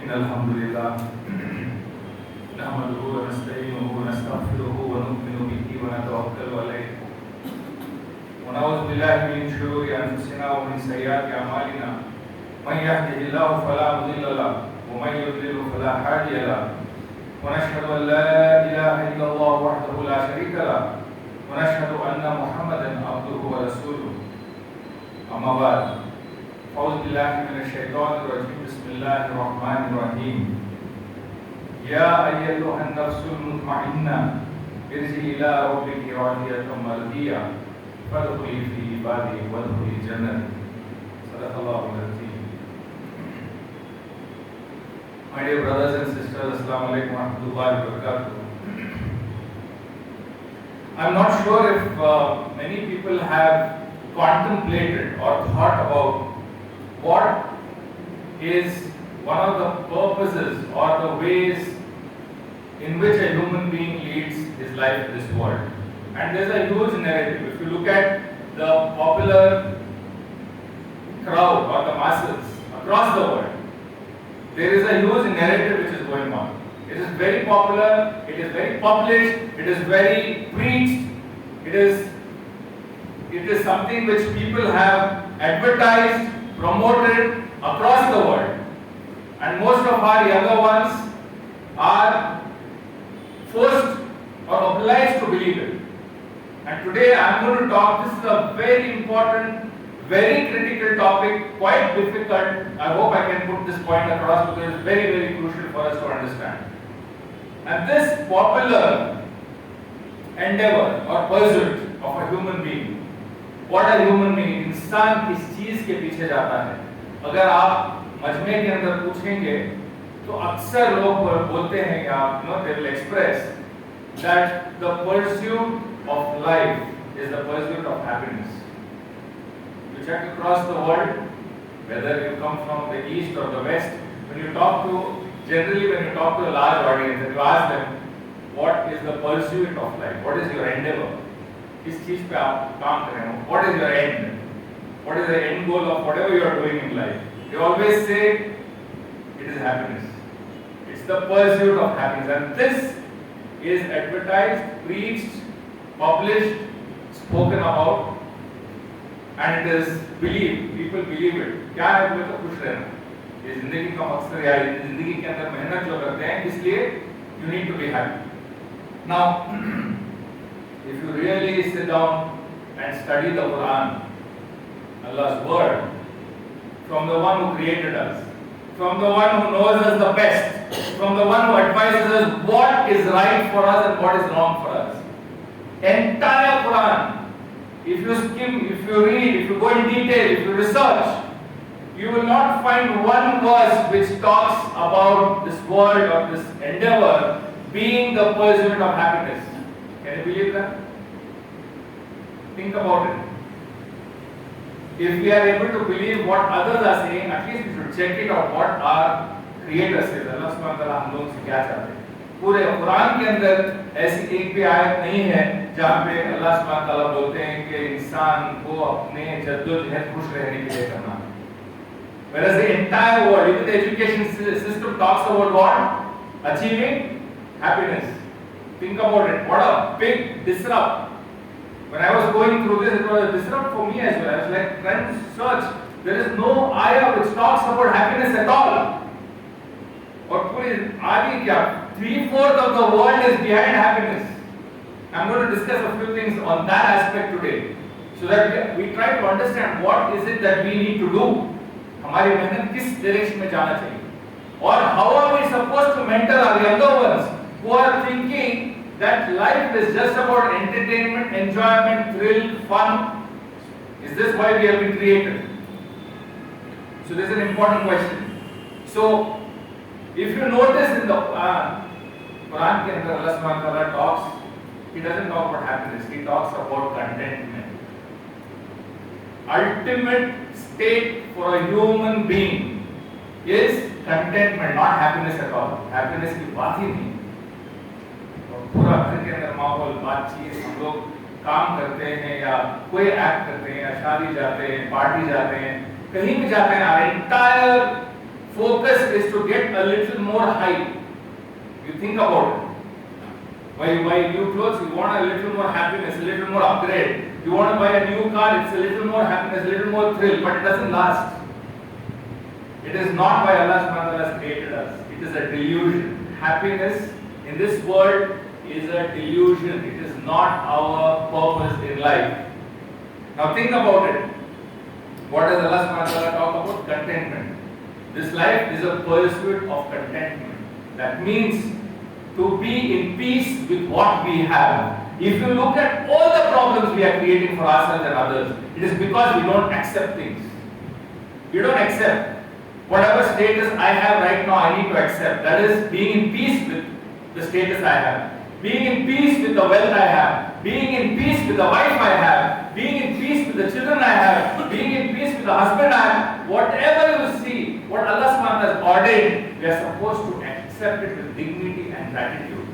إن الحمد لله نحمده ونستعينه ونستغفره ونؤمن به ونتوكل عليه ونعوذ بالله من شرور أنفسنا ومن سيئات أعمالنا من يهده الله فلا مضل له ومن يضلل فلا هادي له ونشهد أن لا إله إلا الله وحده لا شريك له ونشهد أن محمدا عبده ورسوله أما بعد أعوذ بالله من الشيطان الرجيم بسم الله الرحمن الرحيم يا أيتها النفس المطمئنة ارجعي إلى ربك راضية مرضية فادخلي في عبادي وادخلي جنتي صدق الله العظيم. My dear brothers and sisters, Assalamu alaikum wa rahmatullahi wa barakatuh. I'm not sure if many people have contemplated or thought about what is one of the purposes or the ways in which a human being leads his life in this world. And there's a huge narrative. If you look at the popular crowd or the masses across the world, there is a huge narrative which is going on. It is very popular, it is very published, it is very preached, it is something which people have advertised, promoted across the world. And most of our younger ones are forced or obliged to believe it. And today I am going to talk, this is a very important, very critical topic, quite difficult. I hope I can put this point across because it is very, very crucial for us to understand. And this popular endeavor or pursuit of a human being, what a human being, इंसान किस चीज के पीछे जाता है? अगर आप मजमे के अंदर पूछेंगे तो अक्सर लोग बोलते हैं या they will express that the pursuit of life is the pursuit of happiness. You check across the world, whether you come from the east or the west, when you talk to a large audience and you ask them what is the pursuit of life, what is your endeavor, किस चीज पे आप काम कर रहे हो, what is your end, what is the end goal of whatever you are doing in life, they always say it is happiness. It's the pursuit of happiness, and this is advertised, preached, published, spoken about, and it is believed. People believe it. क्या है बोले तो खुश रहना. ये जिंदगी का मकसद है. जिंदगी के अंदर मेहनत जो करते हैं, इसलिए you need to be happy. Now, if you really sit down and study the Quran, Allah's word, from the one who created us, from the one who knows us the best, from the one who advises us what is right for us and what is wrong for us. Entire Quran, if you skim, if you read, if you go in detail, if you research, you will not find one verse which talks about this word or this endeavor being the pursuit of happiness. Can you believe that? Think about it. If we are able to believe what others are saying, at least we should check it out what our Creator says. Allah subhanahu wa ta'ala हम लोगों से क्या चाहते हैं? पूरे कुरान के अंदर ऐसी एक भी आयत नहीं है जहाँ पे अल्लाह सुब्हानहू व तआला बोलते हैं कि इंसान को अपने जद्दोजहद खुश रहने के लिए करना है. Whereas the entire world, even the education system talks about what? Achieving happiness. Think about it. What a big disrupt. When I was going through this, it was a disrupt for me as well. I was like trying to search. There is no ayah which talks about happiness at all. और पूरी आगे क्या? 3/4 of the world is behind happiness. I'm going to discuss a few things on that aspect today, so that we try to understand what is it that we need to do. हमारी मेहनत किस direction में जाना चाहिए? और how are we supposed to mentor our younger ones who are thinking that life is just about entertainment, enjoyment, thrill, fun? Is this why we have been created? So this is an important question. So if you notice in the Quran के अंदर Allah subhanahu wa ta'ala talks, he doesn't talk about happiness, he talks about contentment. Ultimate state for a human being is contentment, not happiness at all. Happiness की बात ही नहीं. पूरा घर के अंदर माहौल, बातचीत, हम लोग काम करते हैं या कोई एक्ट करते हैं या शादी जाते हैं, पार्टी जाते हैं, कहीं भी जाते हैं, our entire focus is to get a little more height. You think about it. When you buy new clothes, you want a little more happiness, a little more upgrade. You want to buy a new car, it's a little more happiness, a little more thrill, but it doesn't last. It is not why Allah subhanahu wa ta'ala has created us. It is a delusion. Happiness in this world is a delusion. It is not our purpose in life. Now think about it. What does Allah subhanahu wa ta'ala talk about? Contentment. This life is a pursuit of contentment. That means to be in peace with what we have. If you look at all the problems we are creating for ourselves and others, it is because we don't accept things. You don't accept. Whatever status I have right now, I need to accept. That is being in peace with the status I have. Being in peace with the wealth I have. Being in peace with the wife I have. Being in peace with the children I have. Being in peace with the husband I have. Whatever you see, what Allah subhanahu wa ta'ala has ordained, we are supposed to accept it with dignity and gratitude.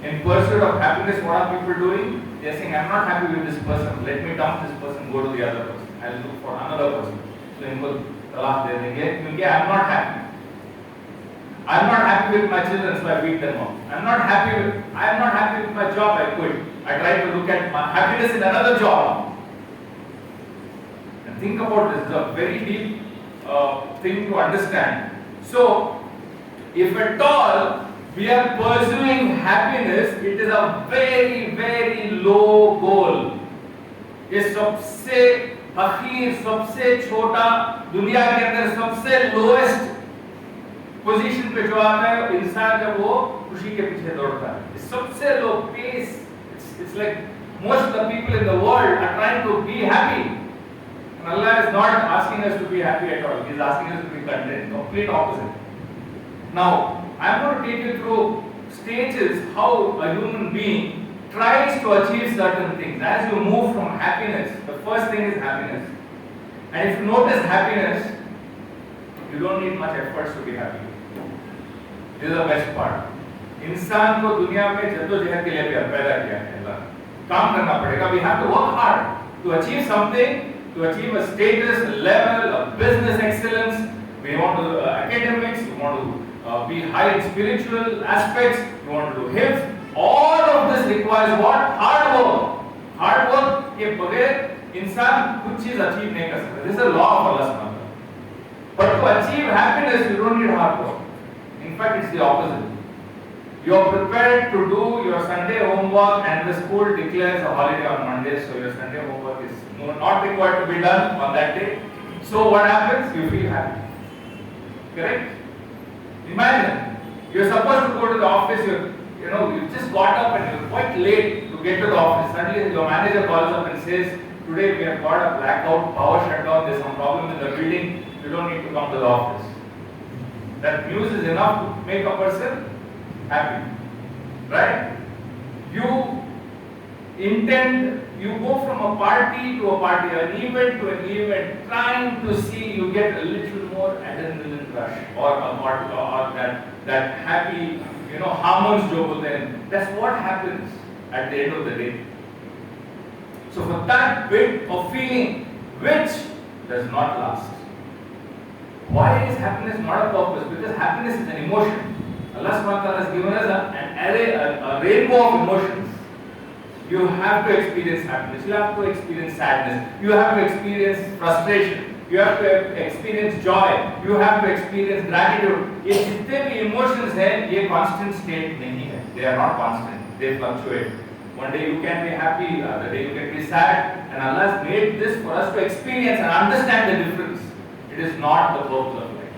In pursuit of happiness, what are people doing? They are saying, I am not happy with this person. Let me dump this person, go to the other person. I will look for another person. So इनको तलाक दे देंगे क्योंकि I am not happy. I am not happy with my children, so I beat them up. I am not happy with my job, I quit. I try to look at my happiness in another job. And think about this. It's a very deep thing to understand. So, if at all we are pursuing happiness, it is a very, very low goal. ये सबसे अखीर, सबसे छोटा, दुनिया के अंदर सबसे lowest position पे जो आता है इंसान जब वो खुशी के पीछे दौड़ता है, सबसे लो pace. It's like most of the people in the world are trying to be happy, and Allah is not asking us to be happy at all. He is asking us to be content. Complete opposite. Now I am going to take you through stages how a human being tries to achieve certain things. As you move from happiness, the first thing is happiness. And if you notice happiness, you don't need much efforts to be happy. This is the best part. इंसान को दुनिया में जद्दोजहद के लिए भी पैदा किया है अल्लाह. काम करना पड़ेगा. We have to work hard to achieve something, to achieve a status, a level, a business excellence. We want to do academics, we want to be high in spiritual aspects, we want to do hifz. All of this requires what? Hard work. Hard work के बगैर इंसान कुछ चीज achieve नहीं कर सकता. This is the law of Allah subhanahu wa ta'ala. But to achieve happiness, you don't need hard work. In fact, it's the opposite. You are prepared to do your Sunday homework, and the school declares a holiday on Monday, so your Sunday homework is not required to be done on that day. So what happens? You feel happy. Correct? Imagine you're supposed to go to the office. You just got up and you're quite late to get to the office. Suddenly your manager calls up and says, today we have got a blackout, power shutdown, there's some problem in the building, you don't need to come to the office. That news is enough to make a person happy. Right? You go from a party to a party, an event to an event, trying to see you get a little more adrenaline rush or that happy, hormones jo bolte hain. That's what happens at the end of the day. So for that bit of feeling which does not last. Why is happiness not a purpose? Because happiness is an emotion. Allah subhanahu wa ta'ala has given us an array, a rainbow of emotions. You have to experience happiness, you have to experience sadness, you have to experience frustration, you have to experience joy, you have to experience gratitude. ये जितने भी emotions हैं, ये constant state नहीं है. They are not constant. They fluctuate. One day you can be happy, other day you can be sad, and Allah has made this for us to experience and understand the difference. It is not the purpose of life.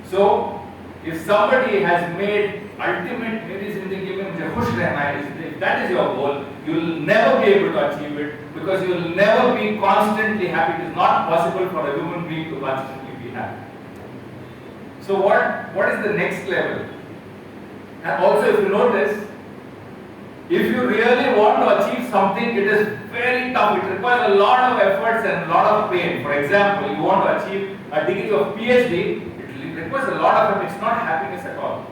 So, if somebody has made ultimate मेरी जिंदगी में मुझे खुश रहना है, if that is your goal, you will never be able to achieve it because you will never be constantly happy. It is not possible for a human being to constantly be happy. So what is the next level? And also, if you notice, if you really want to achieve something, it is very tough. It requires a lot of efforts and a lot of pain. For example, you want to achieve a degree of PhD, it requires a lot of effort. It's not happiness at all.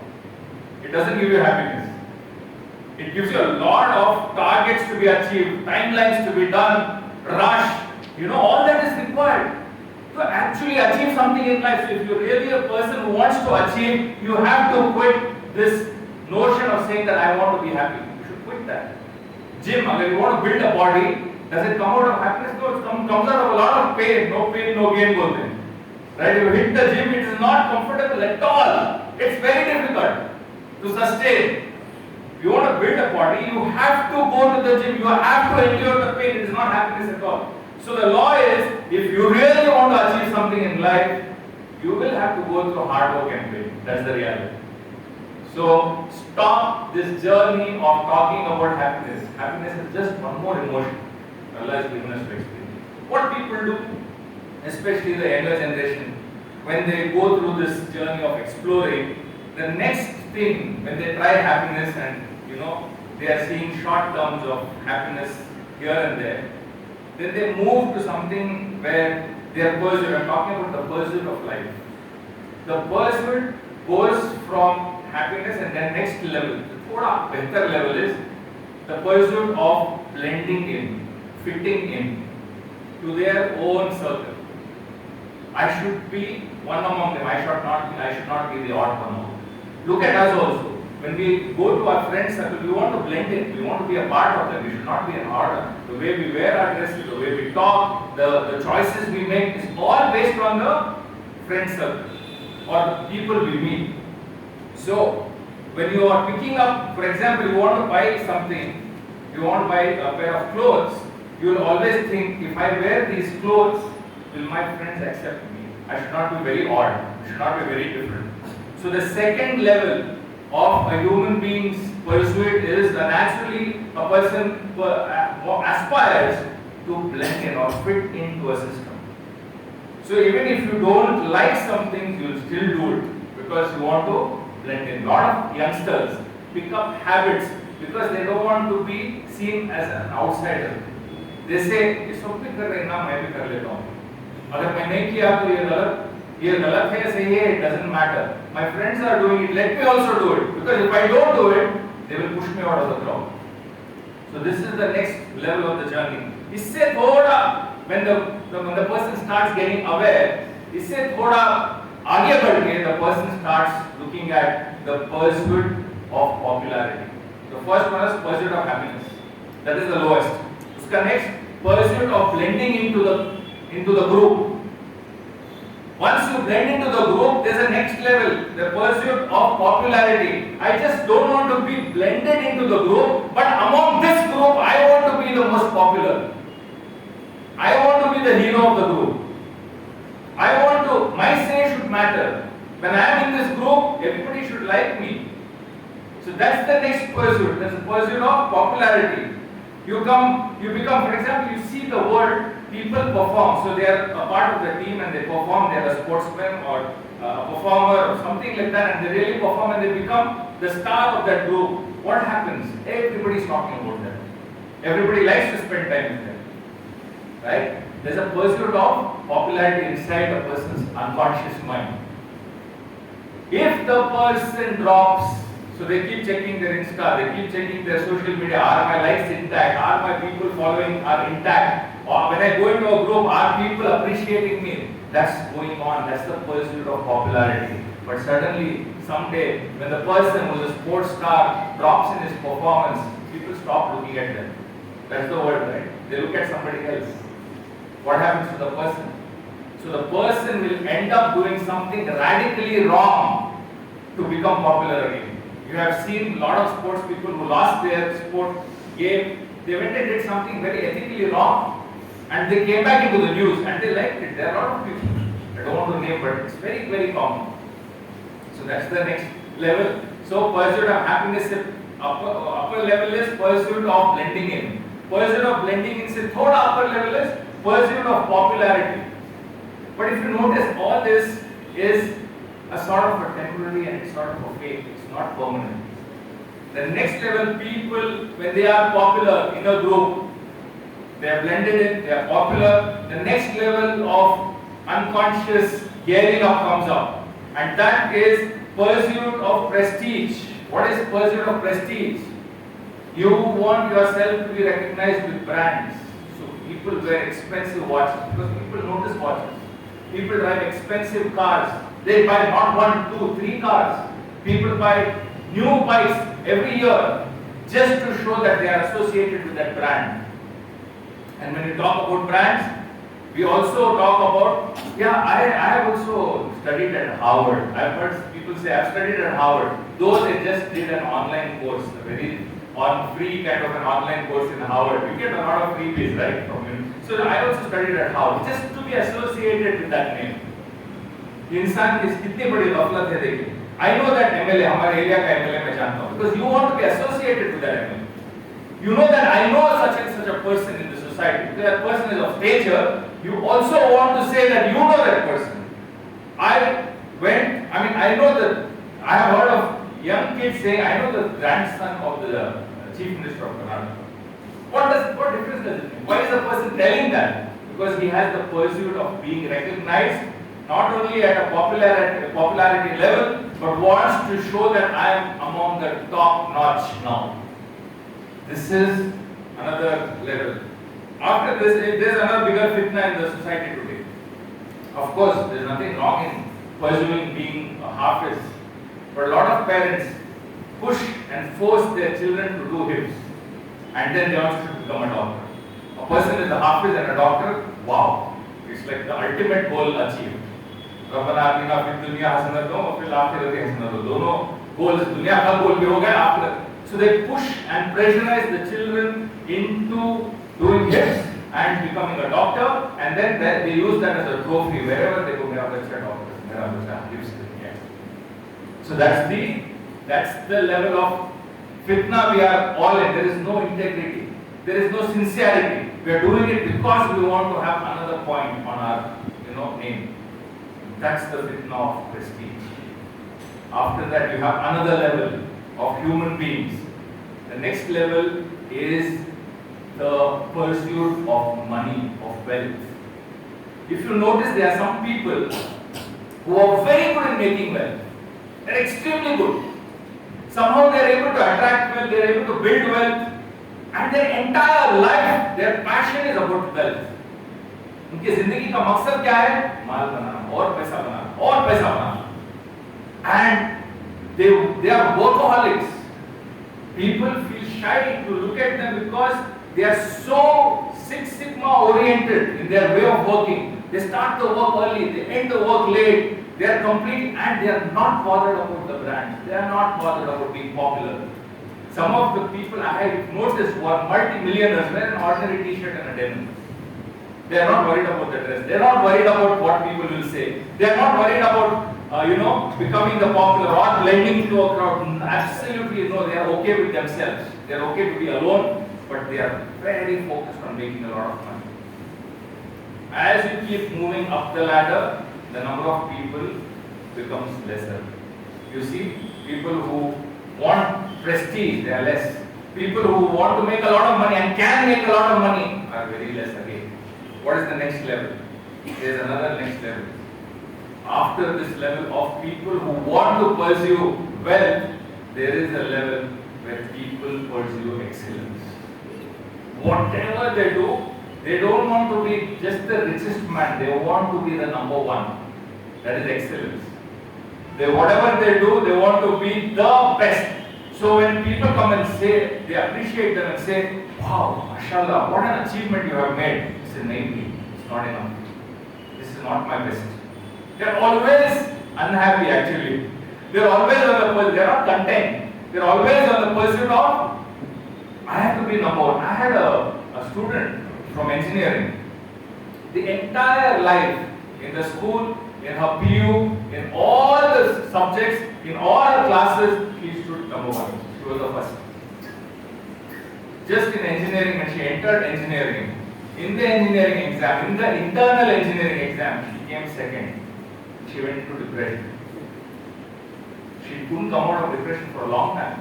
It doesn't give you happiness. It gives you a lot of targets to be achieved, timelines to be done, rush. All that is required. to actually achieve something in life. So if you're really a person who wants to achieve, you have to quit this notion of saying that I want to be happy. You should quit that. Gym, if you want to build a body, does it come out of happiness? No, it comes out of a lot of pain. No pain, no gain, both things. Right? If you hit the gym, it is not comfortable at all. It's very difficult to sustain. If you want to build a body, you have to go to the gym. You have to endure the pain. It is not happiness at all. So the law is, if you really want to achieve something in life, you will have to go through hard work and pain. That's the reality. So stop this journey of talking about happiness. Happiness is just one more emotion Allah has given us to experience. What people do, especially the younger generation, when they go through this journey of exploring, the next thing, when they try happiness and they are seeing short terms of happiness here and there, then they move to something where their pursuit, I'm talking about the pursuit of life. The pursuit goes from happiness, and then next level, the thoda better level is the pursuit of blending in, fitting in to their own circle. I should be one among them. I should not be the odd one among them. Look at us also. When we go to our friends circle, we want to blend in. We want to be a part of them. We should not be an odd. The way we wear our dresses, the way we talk, the choices we make is all based on the friend circle or the people we meet. So when you are picking up, for example, you want to buy something, you want to buy a pair of clothes, you will always think, if I wear these clothes, will my friends accept me? I should not be very odd. I should not be very different. So the second level of a human being's pursuit is that naturally a person aspires to blend in or fit into a system. So even if you don't like something, you will still do it because you want to blend in. A lot of youngsters pick up habits because they don't want to be seen as an outsider. They say, ये सब भी कर रहे हैं ना, मैं भी कर लेता हूँ. अगर मैं नहीं किया तो ये गलत है, सही है, it doesn't matter. My friends are doing it, let me also do it. Because if I don't do it, they will push me out of the crowd. So this is the next level of the journey. इससे थोड़ा, when the person starts getting aware, इससे थोड़ा आगे बढ़ के the person starts looking at the pursuit of popularity. The first one is pursuit of happiness. That is the lowest. उसका next, pursuit of blending into the group. Once you blend into the group, there is a next level, the pursuit of popularity. I just don't want to be blended into the group, but among this group, I want to be the most popular. I want to be the hero of the group. My say should matter. When I am in this group, everybody should like me. So that's the next pursuit. That's the pursuit of popularity. You become, for example, you see the world, people perform. So they are a part of the team and they perform. They are a sportsman or a performer or something like that, and they really perform and they become the star of that group. What happens? Everybody is talking about them. Everybody likes to spend time with them. Right? There's a pursuit of popularity inside a person's unconscious mind. If the person drops, so they keep checking their Insta, they keep checking their social media, are my likes intact, are my people following are intact, or when I go into a group, are people appreciating me? That's going on, that's the pursuit of popularity. But suddenly, someday, when the person who's a sports star drops in his performance, people stop looking at them. That's the word, right? They look at somebody else. What happens to the person? So the person will end up doing something radically wrong to become popular again. You have seen a lot of sports people who lost their sport game. They went and did something very ethically wrong, and they came back into the news and they liked it. There are a lot of people. I don't want to name, but it's very, very common. So that's the next level. So pursuit of happiness, upper level is pursuit of blending in. Pursuit of blending in se thoda upper level is pursuit of popularity. But if you notice, all this is a sort of a temporary and it's sort of a fake. It's not permanent. The next level, people, when they are popular in a group, they are blended in, they are popular. The next level of unconscious gearing up comes up, and that is pursuit of prestige. What is pursuit of prestige? You want yourself to be recognized with brands. So people wear expensive watches because people notice watches. People drive expensive cars. They buy not 1, 2, 3 cars. People buy new bikes every year just to show that they are associated with that brand. And when we talk about brands, we also talk about, I have also studied at Harvard. I've heard people say, I've studied at Harvard. Though they just did an online course, a very free kind of an online course in Harvard. You get a lot of freebies, right, from him. So I also studied at Harvard, just to be associated with that name. इंसान की कितनी बड़ी गफलत है देखिए. I know that MLA, हमारे area का MLA मैं जानता हूँ, because you want to be associated with that MLA. You know that I know such and such a person in the society. If that person is of stature, you also want to say that you know that person. I know that I have heard of young kids saying, I know the grandson of the Chief Minister of Karnataka. What difference does it make? Why is the person telling that? Because he has the pursuit of being recognized not only at a popularity level, but wants to show that I am among the top notch now. This is another level. After this, there is another bigger fitna in the society today. Of course, there is nothing wrong in pursuing being a hafiz, but a lot of parents push and force their children to do hifz, and then they also should become a doctor. A person is a hafiz and a doctor, wow, it's like the ultimate goal achieved. रब्बना आतिना फिद दुनिया हसनतों व fill आखिरति हसनतों, दोनों goals, दुनिया का goal भी हो गया आखिरत. So they push and pressurize the children into doing hifz and becoming a doctor, and then they use that as a trophy wherever they go. मेरा बच्चा doctor, मेरा बच्चा hifz कर गया. So that's the level of fitna we are all in. There is no integrity, there is no sincerity. We are doing it because we want to have another point on our name. That's the fitna of prestige. After that, you have another level of human beings. The next level is the pursuit of money, of wealth. If you notice, there are some people who are very good in making wealth. They are extremely good. Somehow they are able to attract wealth, they are able to build wealth, and their entire life, their passion is about wealth. उनकी जिंदगी का मकसद क्या है? माल बनाना और पैसा बनाना और पैसा बनाना. And they are workaholics. People feel shy to look at them because they are so Six Sigma oriented in their way of working. They start the work early, they end the work late. They are complete and they are not bothered about the brand. They are not bothered about being popular. Some of the people I have noticed who are multi-millionaires wear an ordinary t-shirt and a denim. They are not worried about the dress. They are not worried about what people will say. They are not worried about becoming the popular or blending into a crowd. Absolutely no. They are okay with themselves. They are okay to be alone, but they are very focused on making a lot of money. As you keep moving up the ladder, the number of people becomes lesser. You see, people who want prestige, they are less. People who want to make a lot of money and can make a lot of money are very less again. What is the next level? There is another next level. After this level of people who want to pursue wealth, there is a level where people pursue excellence. Whatever they do, they don't want to be just the richest man, they want to be the number one. That is excellence. Whatever they do, they want to be the best. So when people come and say, they appreciate them and say, wow, mashallah, what an achievement you have made. It's not enough. This is not my best. They are always unhappy actually. They are always on the pursuit, they are not content. They are always on the pursuit of, I have to be number one. I had a student from engineering. The entire life in the school, in her PU, in all the subjects, in all her classes, she stood number one. She was the first. Just in engineering, when she entered engineering, in the engineering exam, in the internal engineering exam, she came second. She went into depression. She couldn't come out of depression for a long time.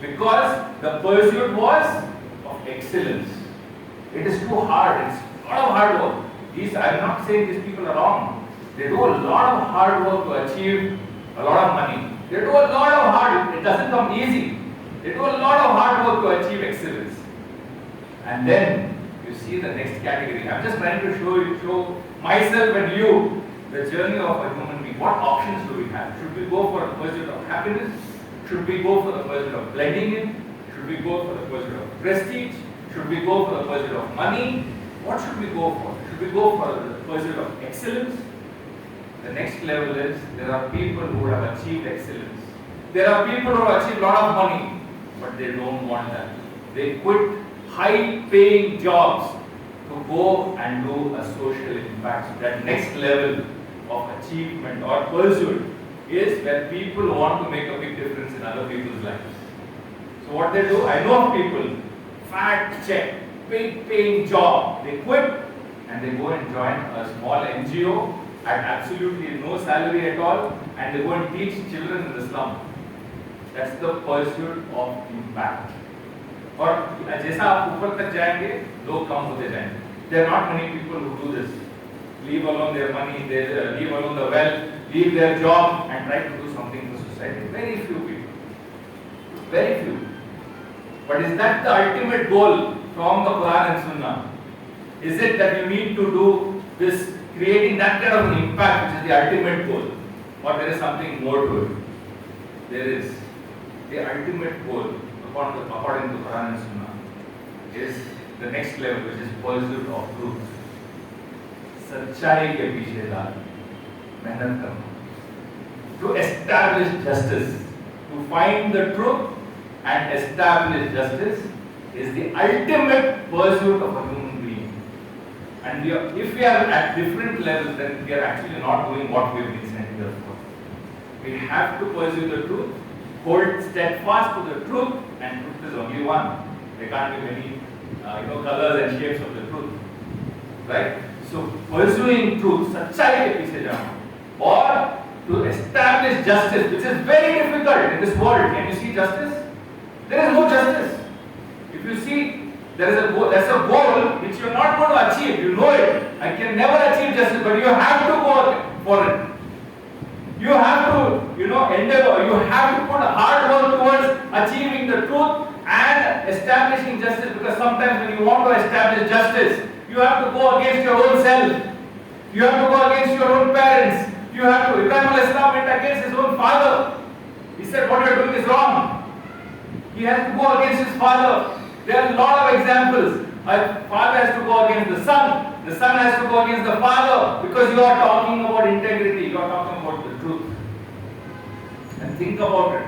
Because the pursuit was of excellence. It is too hard. It's a lot of hard work. I'm not saying these people are wrong. They do a lot of hard work to achieve a lot of money. They do a lot of hard. It doesn't come easy. They do a lot of hard work to achieve excellence. And then you see the next category. I'm just trying to show myself and you, the journey of a human being, what options do we have? Should we go for the pursuit of happiness? Should we go for the pursuit of blending in? Should we go for the pursuit of prestige? Should we go for the pursuit of money? What should we go for? Should we go for the pursuit of excellence? The next level is, there are people who have achieved excellence. There are people who have achieved a lot of money, but they don't want that. They quit high-paying jobs to go and do a social impact. That next level of achievement or pursuit is where people want to make a big difference in other people's lives. So what they do, I know of people, fat check, big paying job, they quit and they go and join a small NGO at absolutely no salary at all, and they go and teach children in the slum. That's the pursuit of impact. और जैसा आप ऊपर तक जाएंगे, लोग कम होते जाएंगे. There are not many people who do this. Leave alone their money, they leave alone the wealth, leave their job and try to do something for society. Very few people. Very few. But is that the ultimate goal from the Quran and Sunnah? Is it that you need to do this, creating that kind of an impact, which is the ultimate goal? Or there is something more to it? There is. The ultimate goal, according to Quran and Sunnah, is the next level, which is pursuit of truth. सच्चाई के पीछे जाना, मेहनत करना, to establish justice, to find the truth and establish justice is the ultimate pursuit of a human being. And if we are at different levels, then we are actually not doing what we have been sent here for. We have to pursue the truth, hold steadfast to the truth, and truth is only one. There can't be many colors and shapes of the truth, right? So pursuing truth, सच्चाई के पीछे जाना, or to establish justice, which is very difficult in this world. Can you see justice? There is no justice. If you see, there's a goal which you are not going to achieve. You know it. I can never achieve justice, but you have to go for it. You have to, endeavor. You have to put hard work towards achieving the truth and establishing justice. Because sometimes when you want to establish justice, you have to go against your own self. You have to go against your own parents. You have to. Ibrahim al-Islam went against his own father. He said, "What you are doing is wrong." He has to go against his father. There are a lot of examples. A father has to go against the son. The son has to go against the father, because you are talking about integrity. You are talking about the truth. And think about it.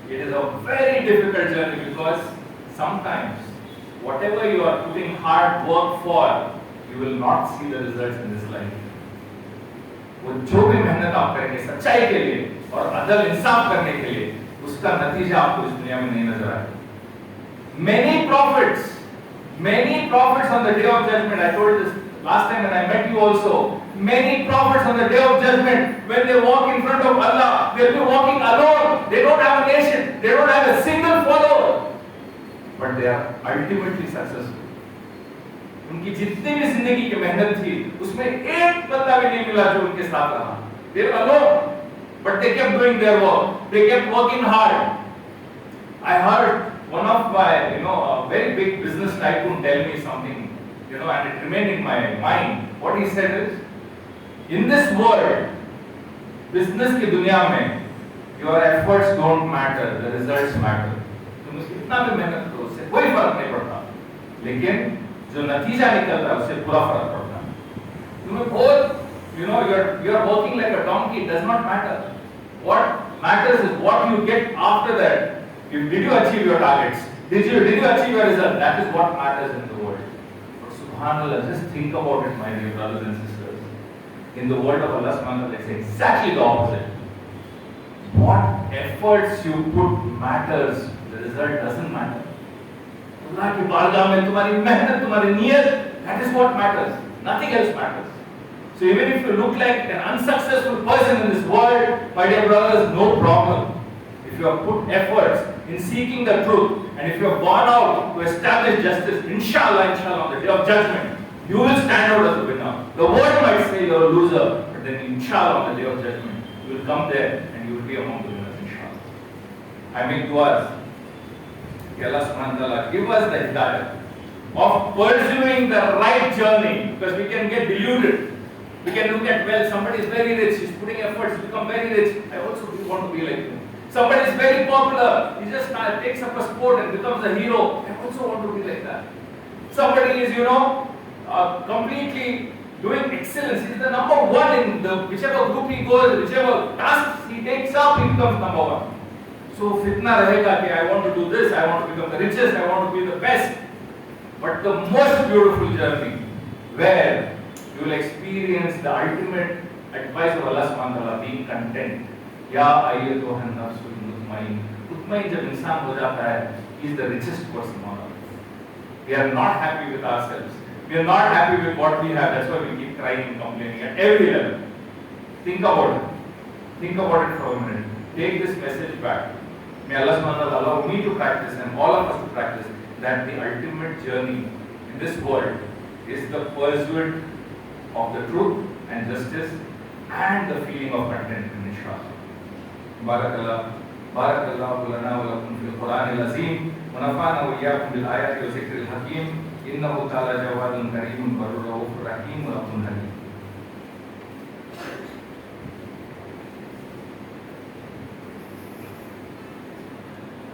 It is a very difficult journey, because sometimes whatever you are putting hard work for, you will not see the results in this life. वो जो भी मेहनत आप करेंगे सच्चाई के लिए और अदल इंसाफ करने के लिए, उसका नतीजा आपको इस दुनिया में नहीं नजर आएगा. Many prophets on the day of judgment, I told this last time when I met you also, many prophets on the day of judgment, when they walk in front of Allah, they'll be walking alone. They don't have a nation, they don't have a single follower, but they are ultimately successful. उनकी जितनी भी जिंदगी की मेहनत थी, उसमें एक बंदा भी नहीं मिला जो उनके साथ रहा. They were alone, but they kept doing their work. They kept working hard. I heard one of my, a very big business tycoon tell me something, and it remained in my mind. What he said is, in this world, business की दुनिया में, your efforts don't matter, the results matter. तुम कितना भी मेहनत करो, उससे कोई फर्क नहीं पड़ता. लेकिन जो नतीजा निकलता है, उससे पूरा फर्क पड़ता है. तुम्हें बहुत, you are working like a donkey. It does not matter. What matters is what you get after that. Did you achieve your targets? Did you achieve your result? That is what matters in the world. But subhanallah, just think about it, my dear brothers and sisters. In the world of Allah subhanahu wa ta'ala, it's exactly the opposite. What efforts you put matters. The result doesn't matter. Allah ki bargah mein tumhari mehnat, tumhari niyat, that is what matters. Nothing else matters. So even if you look like an unsuccessful person in this world, my dear brothers, no problem. If you have put efforts in seeking the truth, and if you have gone out to establish justice, inshallah, on the day of judgment, you will stand out as a winner. The world might say you are a loser, but then inshallah, on the day of judgment, you will come there and you will be among the winners, inshallah. I make du'as. May Allah subhanahu wa ta'ala give us the hidayah of pursuing the right journey, because we can get deluded. We can look at wealth. Somebody is very rich, he's putting efforts to become very rich. I also want to be like him. Somebody is very popular, he just takes up a sport and becomes a hero. I also want to be like that. Somebody is, completely doing excellence. He is the number one in whichever group he goes, whichever tasks he takes up, he becomes number one. So fitna rahega ki I want to do this, I want to become the richest, I want to be the best. But the most beautiful journey, where you will experience the ultimate advice of Allah subhanahu wa ta'ala, being content. Ya ayyatuhan nafsul mutmain. Mutmain jab insan ho jata hai, he is the richest person on earth. We are not happy with ourselves. We are not happy with what we have. That's why we keep crying and complaining at every level. Think about it. Think about it for a minute. Take this message back. May Allah subhanahu wa ta'ala allow me to practice and all of us to practice that the ultimate journey in this world is the pursuit of the truth and justice and the feeling of contentment, inshallah. Barakallahu lana wa lakum fil Quran al-Azim wa nafa'ana wa iyyakum bil ayati wa zikril hakim innahu ta'ala jawadun kareem